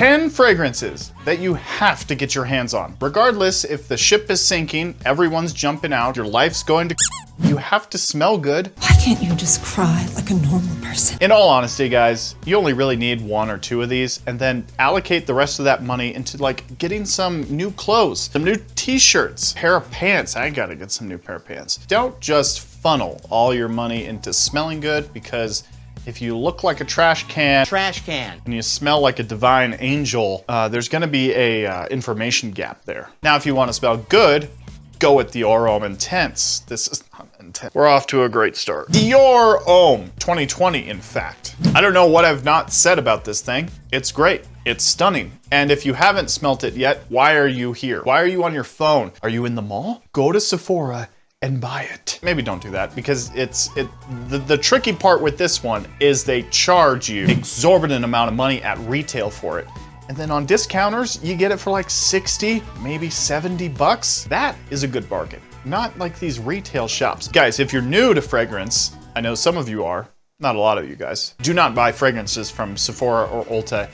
10 fragrances that you have to get your hands on. Regardless if the ship is sinking, everyone's jumping out, your life's going to you have to smell good. Why can't you just cry like a normal person? In all honesty, guys, you only really need 1 or 2 of these and then allocate the rest of that money into like getting some new clothes, some new t-shirts, pair of pants. I gotta get some new pair of pants. Don't just funnel all your money into smelling good, because if you look like a trash can and you smell like a divine angel, there's gonna be a information gap there. Now, if you wanna smell good, go with Dior Homme Intense. This is not intense. We're off to a great start. Dior Homme 2020, in fact. I don't know what I've not said about this thing. It's great. It's stunning. And if you haven't smelt it yet, why are you here? Why are you on your phone? Are you in the mall? Go to Sephora and buy it. Maybe don't do that, because the tricky part with this one is they charge you exorbitant amount of money at retail for it. And then on discounters, you get it for like 60, maybe 70 bucks. That is a good bargain. Not like these retail shops. Guys, if you're new to fragrance, I know some of you are, not a lot of you guys, do not buy fragrances from Sephora or Ulta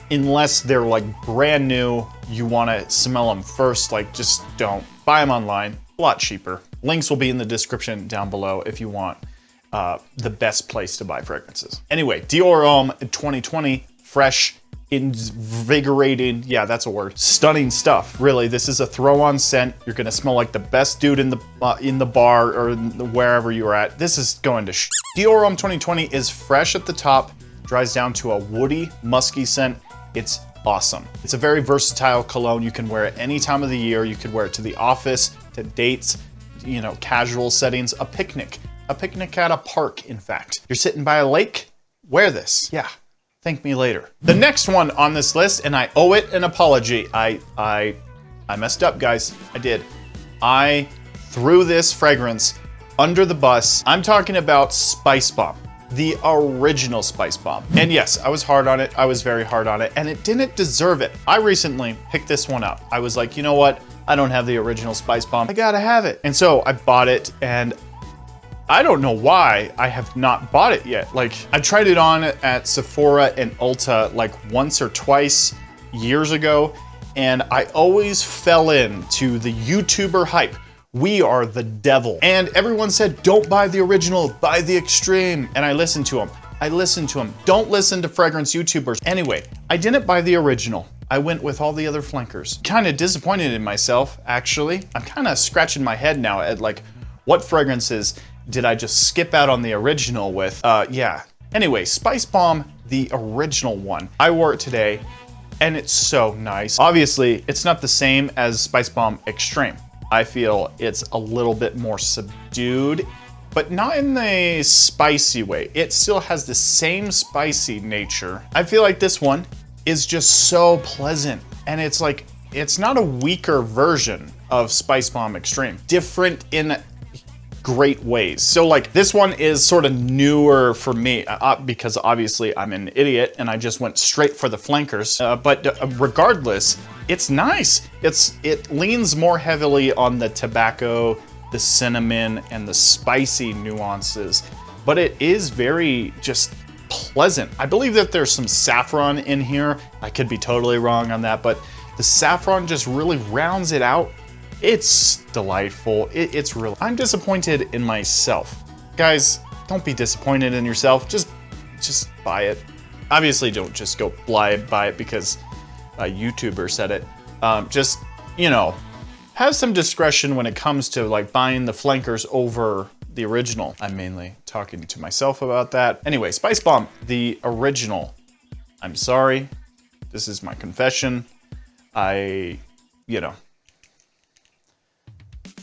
unless they're like brand new, you wanna smell them first. Like, just don't. Buy them online, a lot cheaper. Links will be in the description down below if you want the best place to buy fragrances. Anyway, Dior Homme 2020, fresh, invigorating, yeah, that's a word. Stunning stuff, really. This is a throw-on scent. You're gonna smell like the best dude in the bar or wherever you're at. This is going to Dior Homme 2020 is fresh at the top, dries down to a woody, musky scent. It's awesome. It's a very versatile cologne. You can wear it any time of the year. You could wear it to the office, to dates, you know, casual settings, a picnic at a park, in fact. You're sitting by a lake, wear this, yeah. Thank me later. The next one on this list, and I owe it an apology. I messed up, guys. I did. I threw this fragrance under the bus. I'm talking about Spice Bomb, the original Spice Bomb. And yes, I was hard on it. I was very hard on it, and it didn't deserve it. I recently picked this one up. I was like, you know what? I don't have the original Spice Bomb. I gotta have it. And so I bought it, and I don't know why I have not bought it yet. Like, I tried it on at Sephora and Ulta like once or twice years ago, and I always fell into the YouTuber hype. We are the devil. And everyone said, don't buy the original, buy the extreme. And I listened to them. Don't listen to fragrance YouTubers. Anyway, I didn't buy the original. I went with all the other flankers. Kind of disappointed in myself, actually. I'm kind of scratching my head now at like, what fragrances did I just skip out on the original with? Yeah. Anyway, Spice Bomb, the original one. I wore it today, and it's so nice. Obviously, it's not the same as Spice Bomb Extreme. I feel it's a little bit more subdued, but not in the spicy way. It still has the same spicy nature. I feel like this one is just so pleasant, and it's like, it's not a weaker version of Spice Bomb Extreme. Different in great ways. So like, this one is sort of newer for me because obviously I'm an idiot and I just went straight for the flankers. But regardless, it's nice. It leans more heavily on the tobacco, the cinnamon, and the spicy nuances, but it is very just pleasant. I believe that there's some saffron in here. I could be totally wrong on that, but the saffron just really rounds it out. It's delightful. It's real. I'm disappointed in myself. Guys, don't be disappointed in yourself. Just buy it. Obviously, don't just go buy it because a YouTuber said it. Just, you know, have some discretion when it comes to like buying the flankers over the original. I'm mainly talking to myself about that. Anyway, Spice Bomb, the original. I'm sorry. This is my confession.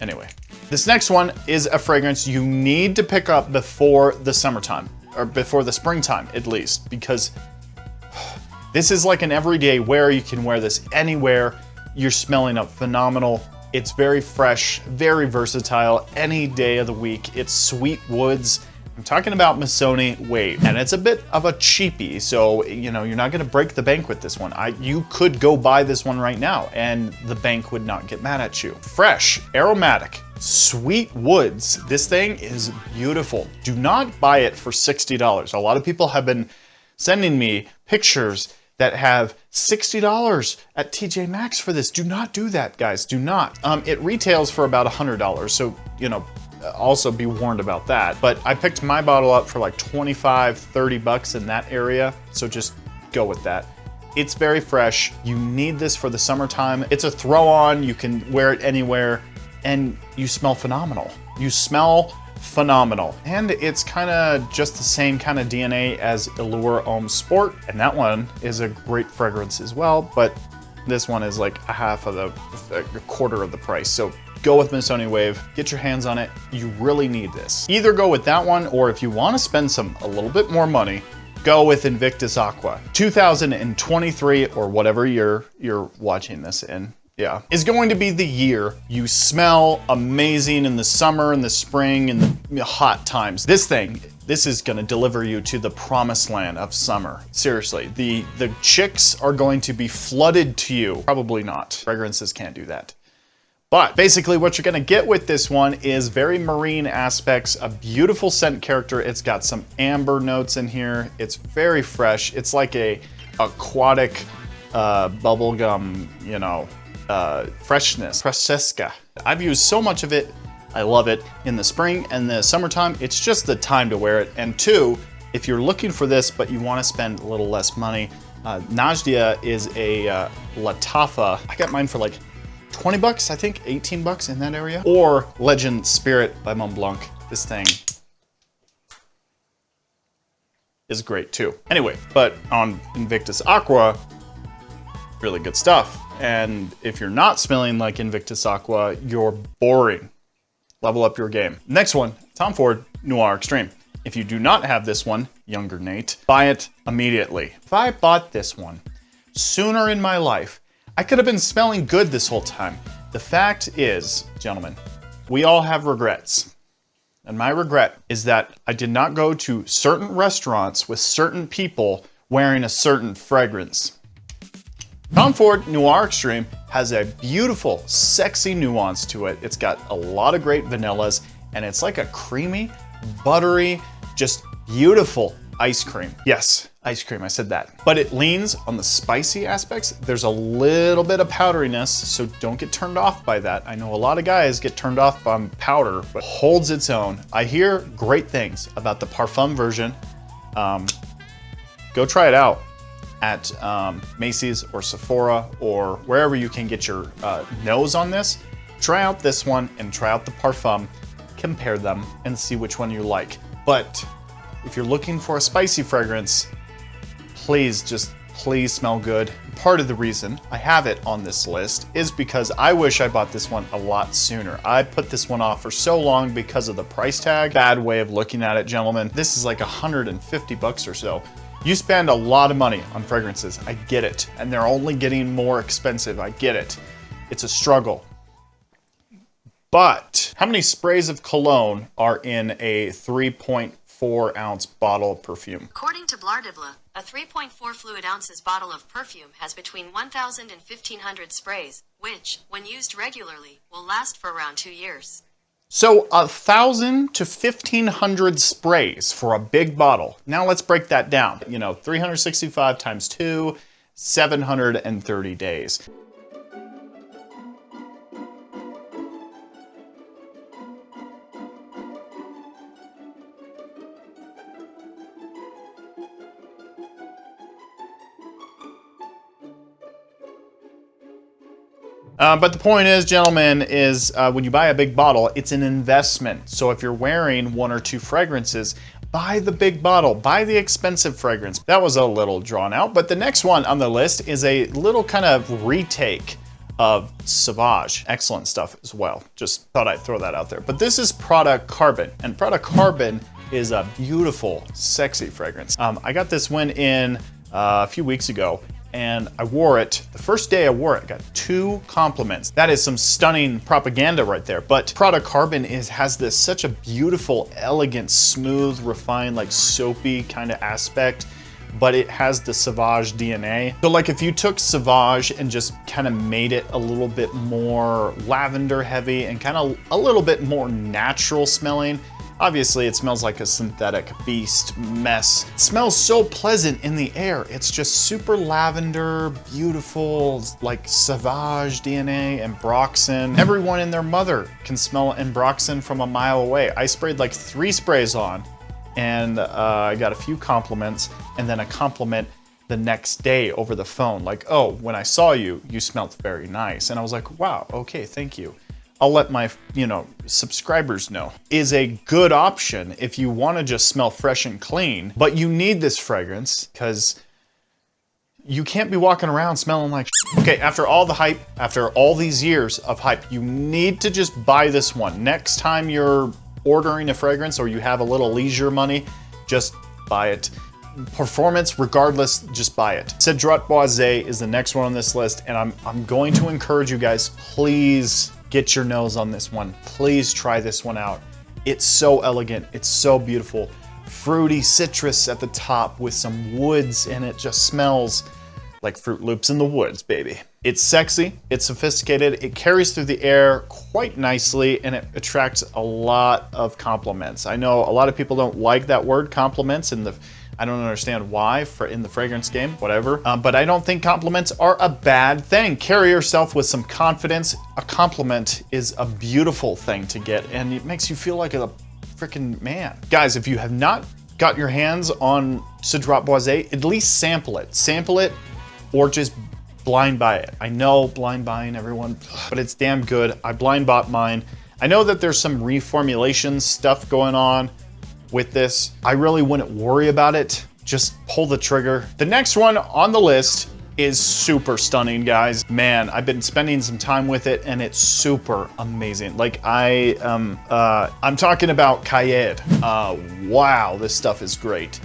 Anyway, this next one is a fragrance you need to pick up before the summertime, or before the springtime at least, because this is like an everyday wear. You can wear this anywhere. You're smelling up phenomenal. It's very fresh, very versatile, any day of the week. It's sweet woods. I'm talking about Missoni Wave, and it's a bit of a cheapie, so you know, you're not gonna break the bank with this one. You could go buy this one right now and the bank would not get mad at you. Fresh, aromatic, sweet woods. This thing is beautiful. Do not buy it for $60. A lot of people have been sending me pictures that have $60 at TJ Maxx for this. Do not do that, guys. Do not. It retails for about $100, so, you know, also be warned about that. But I picked my bottle up for like 25, 30 bucks in that area, so just go with that. It's very fresh. You need this for the summertime. It's a throw on, you can wear it anywhere, and you smell phenomenal. You smell phenomenal. And it's kind of just the same kind of DNA as Allure Homme Sport, and that one is a great fragrance as well, but this one is like a quarter of the price. So go with Missoni Wave, get your hands on it. You really need this. Either go with that one, or if you want to spend a little bit more money, go with Invictus Aqua. 2023, or whatever year you're watching this in, yeah, is going to be the year you smell amazing in the summer, in the spring, in the hot times. This is gonna deliver you to the promised land of summer. Seriously, the chicks are going to be flooded to you. Probably not. Fragrances can't do that. But basically what you're gonna get with this one is very marine aspects, a beautiful scent character. It's got some amber notes in here. It's very fresh. It's like a aquatic bubblegum, you know, freshness. Francesca. I've used so much of it. I love it. In the spring and the summertime, it's just the time to wear it. And two, if you're looking for this, but you wanna spend a little less money, Najdia is a Latafa. I got mine for like 20 bucks, I think, 18 bucks in that area. Or Legend Spirit by Montblanc. This thing is great too. Anyway, but on Invictus Aqua, really good stuff. And if you're not smelling like Invictus Aqua, you're boring. Level up your game. Next one, Tom Ford Noir Extreme. If you do not have this one, younger Nate, buy it immediately. If I bought this one sooner in my life, I could have been smelling good this whole time. The fact is, gentlemen, we all have regrets. And my regret is that I did not go to certain restaurants with certain people wearing a certain fragrance. Tom Ford Noir Extreme has a beautiful, sexy nuance to it. It's got a lot of great vanillas, and it's like a creamy, buttery, just beautiful ice cream. Yes, ice cream, I said that. But it leans on the spicy aspects. There's a little bit of powderiness, so don't get turned off by that. I know a lot of guys get turned off by powder, but holds its own. I hear great things about the Parfum version. Go try it out at Macy's or Sephora or wherever you can get your nose on this. Try out this one and try out the Parfum, compare them and see which one you like. But if you're looking for a spicy fragrance, please smell good. Part of the reason I have it on this list is because I wish I bought this one a lot sooner. I put this one off for so long because of the price tag. Bad way of looking at it, gentlemen. This is like 150 bucks or so. You spend a lot of money on fragrances, I get it. And they're only getting more expensive, I get it. It's a struggle. But how many sprays of cologne are in a 3.4 ounce bottle of perfume? According to Blardibla, a 3.4 fluid ounces bottle of perfume has between 1,000 and 1,500 sprays, which, when used regularly, will last for around 2 years. So 1,000 to 1,500 sprays for a big bottle. Now let's break that down. 365 times 2, 730 days. But the point is, gentlemen, is when you buy a big bottle, it's an investment. So if you're wearing 1 or 2 fragrances, buy the big bottle, buy the expensive fragrance. That was a little drawn out, but the next one on the list is a little kind of retake of Sauvage. Excellent stuff as well. Just thought I'd throw that out there. But this is Prada Carbon, and Prada Carbon is a beautiful, sexy fragrance. I got this one in a few weeks ago, and I wore it. The first day I wore it, I got 2 compliments. That is some stunning propaganda right there. But Prada Carbon has this such a beautiful, elegant, smooth, refined, like soapy kind of aspect, but it has the Sauvage DNA. So like if you took Sauvage and just kind of made it a little bit more lavender heavy and kind of a little bit more natural smelling, Obviously, it smells like a synthetic beast mess. It smells so pleasant in the air. It's just super lavender, beautiful, like Sauvage DNA, Ambroxan. Everyone and their mother can smell Ambroxan from a mile away. I sprayed like 3 sprays on, and I got a few compliments, and then a compliment the next day over the phone. Like, oh, when I saw you, you smelled very nice. And I was like, wow, okay, thank you. I'll let my, subscribers know. Is a good option if you want to just smell fresh and clean, but you need this fragrance because you can't be walking around smelling like shit. Okay, after all the hype, after all these years of hype, you need to just buy this one. Next time you're ordering a fragrance or you have a little leisure money, just buy it. Performance, regardless, just buy it. Cedrat Boisé is the next one on this list, and I'm going to encourage you guys, please get your nose on this one. Please try this one out. It's so elegant. It's so beautiful. Fruity citrus at the top with some woods, and it just smells like Fruit Loops in the woods, baby. It's sexy, it's sophisticated, it carries through the air quite nicely, and it attracts a lot of compliments. I know a lot of people don't like that word, compliments, I don't understand why in the fragrance game, whatever. But I don't think compliments are a bad thing. Carry yourself with some confidence. A compliment is a beautiful thing to get, and it makes you feel like a freaking man. Guys, if you have not got your hands on Cedrat Boisé, at least sample it. Sample it, or just blind buy it. I know blind buying, everyone, but it's damn good. I blind bought mine. I know that there's some reformulation stuff going on with this. I really wouldn't worry about it. Just pull the trigger. The next one on the list is super stunning, guys. Man, I've been spending some time with it, and it's super amazing. Like I'm talking about Cayenne. Wow, this stuff is great.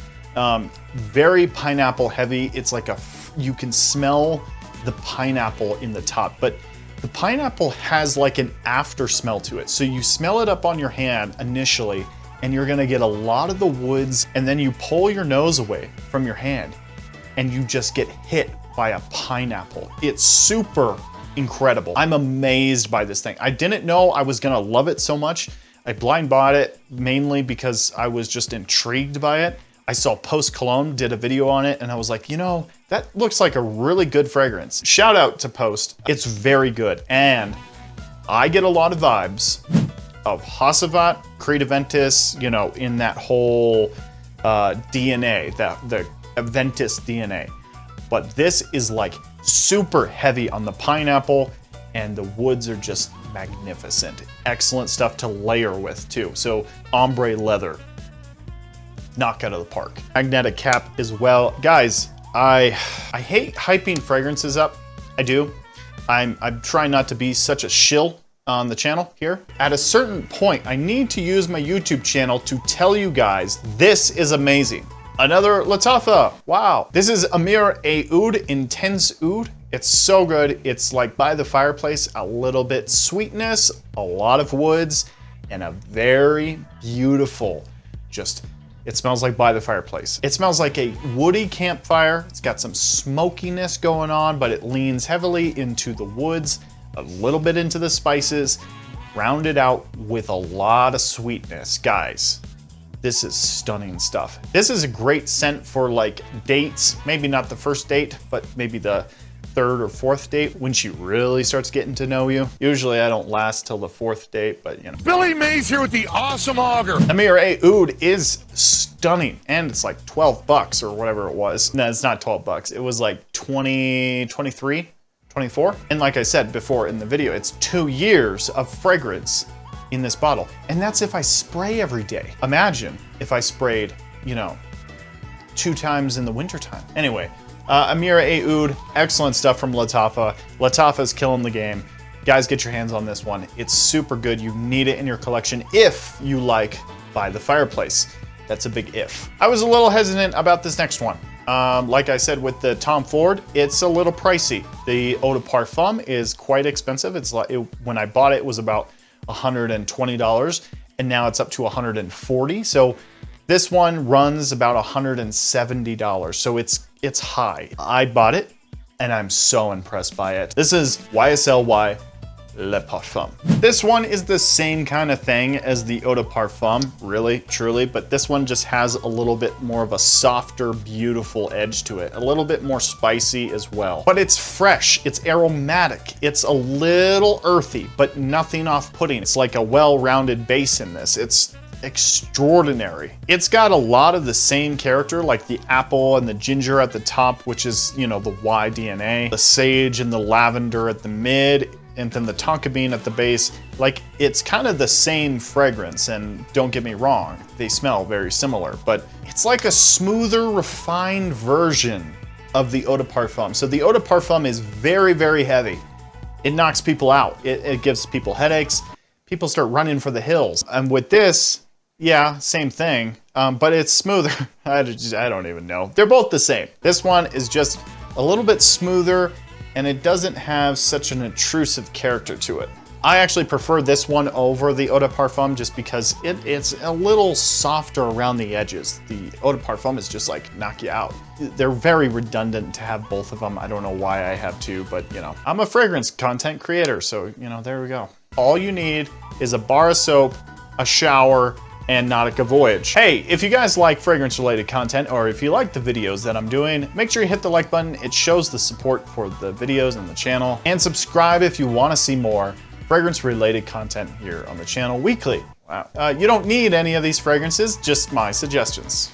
Very pineapple heavy. It's like you can smell the pineapple in the top, but the pineapple has like an after smell to it. So you smell it up on your hand initially, and you're gonna get a lot of the woods, and then you pull your nose away from your hand and you just get hit by a pineapple. It's super incredible. I'm amazed by this thing. I didn't know I was gonna love it so much. I blind bought it mainly because I was just intrigued by it. I saw Post Cologne did a video on it, and I was like, that looks like a really good fragrance. Shout out to Post. It's very good, and I get a lot of vibes of Hasavat, Cretaventus, in that whole DNA, the Aventus DNA. But this is like super heavy on the pineapple, and the woods are just magnificent. Excellent stuff to layer with too. So ombre leather, knock out of the park. Magnetic cap as well. Guys, I hate hyping fragrances up. I do. I'm trying not to be such a shill on the channel here. At a certain point, I need to use my YouTube channel to tell you guys this is amazing. Another Lattafa, wow. This is Amir A Oud Intense Oud. It's so good. It's like by the fireplace, a little bit sweetness, a lot of woods, and a very beautiful, it smells like by the fireplace. It smells like a woody campfire. It's got some smokiness going on, but it leans heavily into the woods, a little bit into the spices, rounded out with a lot of sweetness. Guys, this is stunning stuff. This is a great scent for like dates, maybe not the first date, but maybe the third or fourth date when she really starts getting to know you. Usually I don't last till the fourth date, but Billy Mays here with the awesome auger. Amir A Oud is stunning, and it's like 12 bucks or whatever it was. No, it's not 12 bucks. It was like 20, 23, 24. And like I said before in the video, it's 2 years of fragrance in this bottle. And that's if I spray every day. Imagine if I sprayed, 2 times in the wintertime. Anyway, Amir A Oud, excellent stuff from Lattafa. Lattafa's killing the game. Guys, get your hands on this one. It's super good. You need it in your collection if you like By the Fireplace. That's a big if. I was a little hesitant about this next one. Like I said with the Tom Ford, it's a little pricey. The Eau de Parfum is quite expensive. When I bought it, it was about $120, and now it's up to $140. So this one runs about $170. So it's high. I bought it, and I'm so impressed by it. This is YSL Le Parfum. This one is the same kind of thing as the Eau de Parfum, really, truly, but this one just has a little bit more of a softer, beautiful edge to it. A little bit more spicy as well. But it's fresh, it's aromatic, it's a little earthy, but nothing off-putting. It's like a well-rounded base in this. It's extraordinary. It's got a lot of the same character, like the apple and the ginger at the top, which is, you know, the Y DNA, the sage and the lavender at the mid, and then the tonka bean at the base. Like, it's kind of the same fragrance, and don't get me wrong, they smell very similar, but it's like a smoother, refined version of the Eau de Parfum. So the Eau de Parfum is very, very heavy. It knocks people out. It gives people headaches. People start running for the hills. And with this, yeah, same thing, but it's smoother. I don't even know. They're both the same. This one is just a little bit smoother, and it doesn't have such an intrusive character to it. I actually prefer this one over the Eau de Parfum just because it's a little softer around the edges. The Eau de Parfum is just like knock you out. They're very redundant to have both of them. I don't know why I have two, but you know, I'm a fragrance content creator, so you know, there we go. All you need is a bar of soap, a shower, and Nautica Voyage. Hey, if you guys like fragrance related content, or if you like the videos that I'm doing, make sure you hit the like button. It shows the support for the videos and the channel. And subscribe if you want to see more fragrance related content here on the channel weekly. Wow. You don't need any of these fragrances, just my suggestions.